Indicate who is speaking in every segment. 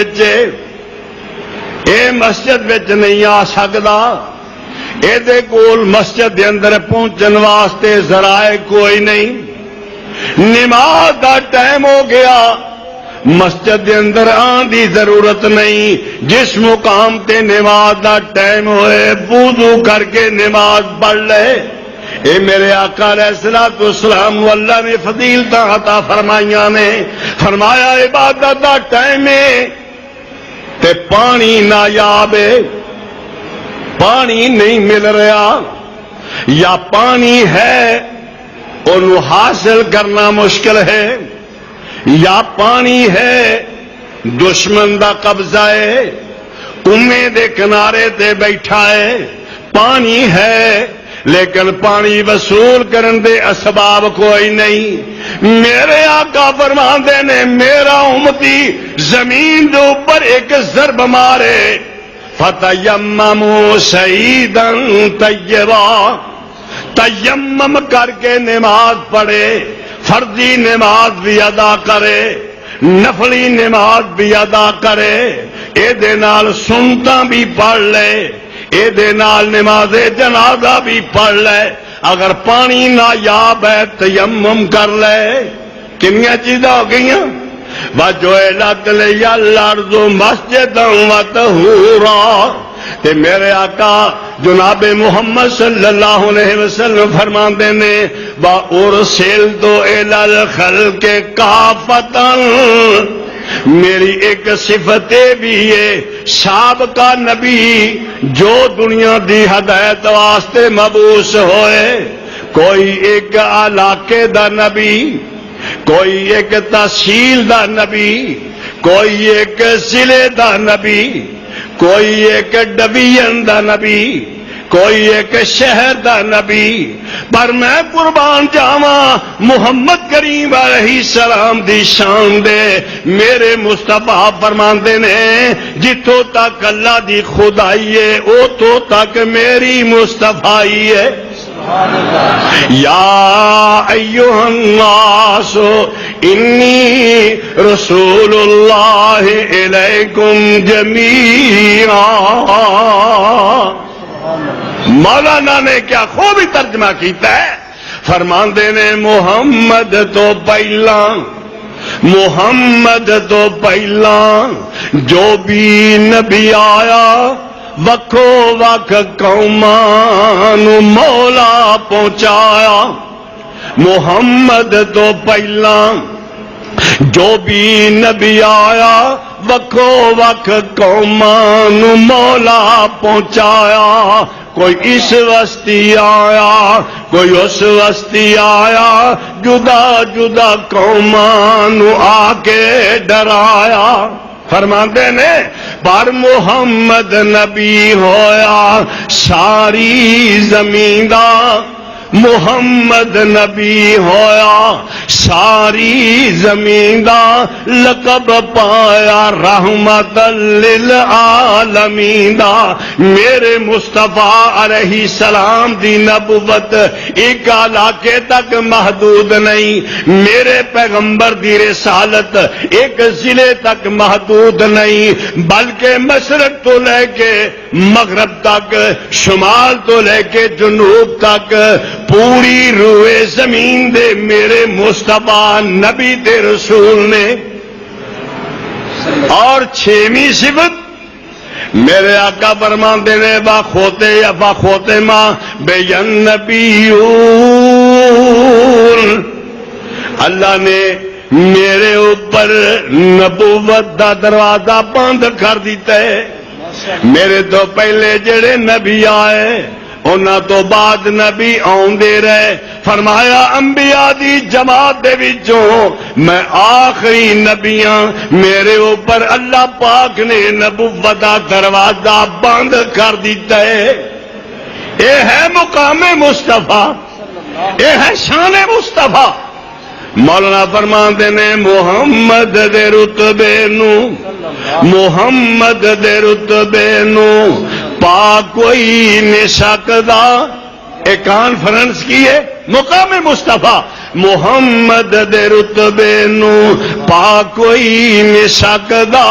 Speaker 1: وچے اے مسجد وچ نہیں آ سکدا، اے دے کول مسجد دے اندر پہنچن واسطے ذرائع کوئی نہیں، نماز دا ٹائم ہو گیا، مسجد دے اندر آن دی ضرورت نہیں، جس مقام تے نماز دا ٹائم ہوئے وضو کر کے نماز پڑھ لے۔ اے میرے آقا علیہ الصلوۃ والسلام اللہ نے فضیلتاں عطا فرمائیاں نے، فرمایا عبادت دا ٹائم ہے تے پانی نایاب ہے، پانی نہیں مل رہا، یا پانی ہے انہوں حاصل کرنا مشکل ہے، یا پانی ہے دشمن دا قبضہ ہے، کنویں دے کنارے تے بیٹھا ہے، پانی ہے لیکن پانی وصول کرن دے اسباب کوئی نہیں۔ میرے آقا فرماندے نے میرا امتی زمین دے اوپر ایک ضرب مارے، فَتَيَمَّمُوا صَعِيدًا طَيِّبًا، تیمم کر کے نماز پڑھے، فرضی نماز بھی ادا کرے، نفلی نماز بھی ادا کرے، اے دے نال سنتاں بھی پڑھ لے، اے دے نال نماز جنازہ بھی پڑھ لے، اگر پانی نایاب ہے تیمم کر لے۔ کنیاں چیزاں ہو گئیاں؟ وَجُعِلَتْ لِيَ الْأَرْضُ مَسْجِدًا وَطَهُورًا، تے میرے آقا جناب محمد صلی اللہ علیہ وسلم فرماندے نے وَأُرْسِلْتُ إِلَى الْخَلْقِ كَافَّةً، میری ایک صفت بھی ہے سابقہ نبی جو دنیا دی ہدایت واسطے مبعوث ہوئے، کوئی ایک علاقے دا نبی، کوئی ایک تحصیل دا نبی، کوئی ایک ضلع دا نبی، کوئی ایک ڈویژن دا نبی، کوئی ایک شہر دا نبی، پر میں قربان جاواں محمد کریم علیہ السلام دی شان دے میرے مصطفیٰ فرماندے نے جتوں تک اللہ دی خدائی ہے اتوں تک میری مصطفیٰ ہے۔ یا ایھا الناس انی رسول اللہ الیکم جمیعا۔ مولانا نے کیا خوب ہی ترجمہ کیتا ہے، فرماندے نے محمد تو پہلا، محمد تو پہلا جو بھی نبی آیا وکھو وکھ قوماں نو مولا پہنچایا۔ محمد تو پہلا جو بھی نبی آیا وکھو وکھ قوماں نو مولا پہنچایا، کوئی اس وسطی آیا کوئی اس وسطی آیا، جدا جدا قوماں نو آ کے ڈرایا۔ فرماندے نے پر محمد نبی ہویا ساری زمین دا، محمد نبی ہویا ساری زمین دا، لقب پایا رحمت للعالمین دا۔ میرے مصطفیٰ علیہ السلام دی نبوت ایک علاقے تک محدود نہیں، میرے پیغمبر دی رسالت ایک ضلع تک محدود نہیں، بلکہ مشرق تو لے کے مغرب تک، شمال تو لے کے جنوب تک، پوری روئے زمین دے میرے مصطفیٰ نبی دے رسول نے۔ اور چھویں صفت میرے آقا فرماندے نے باخوتے یا باخوتے ماں بین نبیون، اللہ نے میرے اوپر نبوت دا دروازہ بند کر دیتا ہے۔ میرے تو پہلے جڑے نبی آئے انہاں تو بعد نبی آندے رہے، فرمایا انبیاء دی جماعت دے وچوں میں آخری نبیاں، میرے اوپر اللہ پاک نے نبوت دا دروازہ بند کر دیتا ہے۔ اے ہے مقام مصطفیٰ، اے ہے شان مصطفیٰ۔ مولانا فرماندے نے محمد دے رتبے نو، محمد دے رتبے نو پا کوئی نہیں سکدا۔ ایک کانفرنس کی ہے مقام مصطفیٰ، محمد دے رتبے نو پا کوئی نہیں سکدا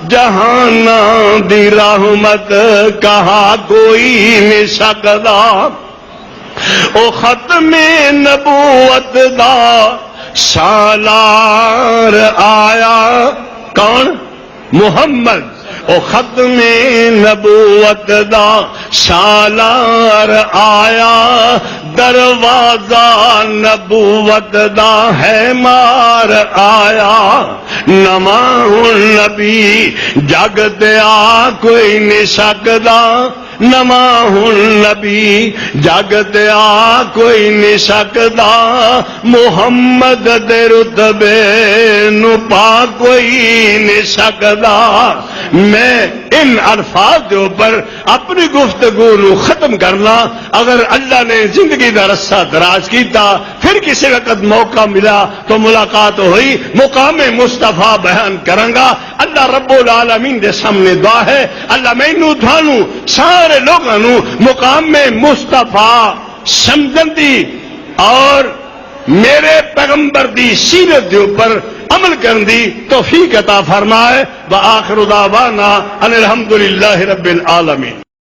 Speaker 1: جہاناں دی رحمت کہا کوئی نہیں سکدا او ختم نبوت دا سالار آیا کون محمد او ختم نبوت دا سالار آیا دروازہ نبوت دا ہے مار آیا نواں نبی جگ دیا کوئی نہیں سکدا نواں نبی جگ دیا کوئی نہیں سکدا محمد دے رتبے نو پا کوئی نہیں سکدا میں ان الفاظ کے اوپر اپنی گفتگو نو ختم کرنا اگر اللہ نے زندگی دا رسہ دراز کیتا پھر کسی وقت موقع ملا تو ملاقات ہوئی مقام مصطفیٰ بیان کرنگا اللہ رب العالمین دے سامنے دعا ہے اللہ مینوں تھانوں سارے لوگوں مقام مصطفیٰ سمجھن دی اور میرے پیغمبر دی سیرت دے اوپر عمل کرن دی توفیق عطا فرمائے وآخر دعوانا ان الحمدللہ رب العالمین.